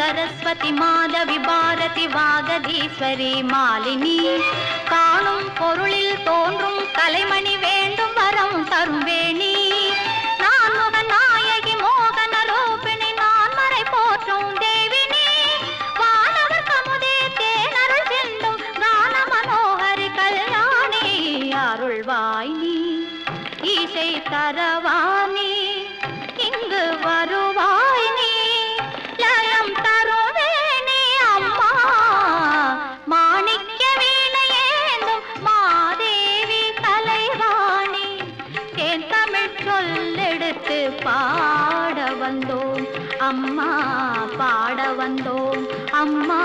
सरस्वती माधवी भारती वागदीश्वरी मालिनी काणुम पोरुलिल तोन्றும் कलैमणि वेंडुम वरम तरुम वेणी नान मुगनायकि मोहन रूपिणी नान मறை போற்றும் தேவினி வானவர் கமுதே தேனருள் சிந்தும் கான மனோஹரி கல்யாணி அருள்வாய் நீ ஈசை தரவாணி இங்கு வருவாய் நீ லயம் தருவேனே அம்மா மாணிக்க வீணையேந்தும் மாதேவி கலைவாணி தேன் தமிழ் சொல்லெடுத்து பாட வந்தோம் அம்மா பாட வந்தோம் அம்மா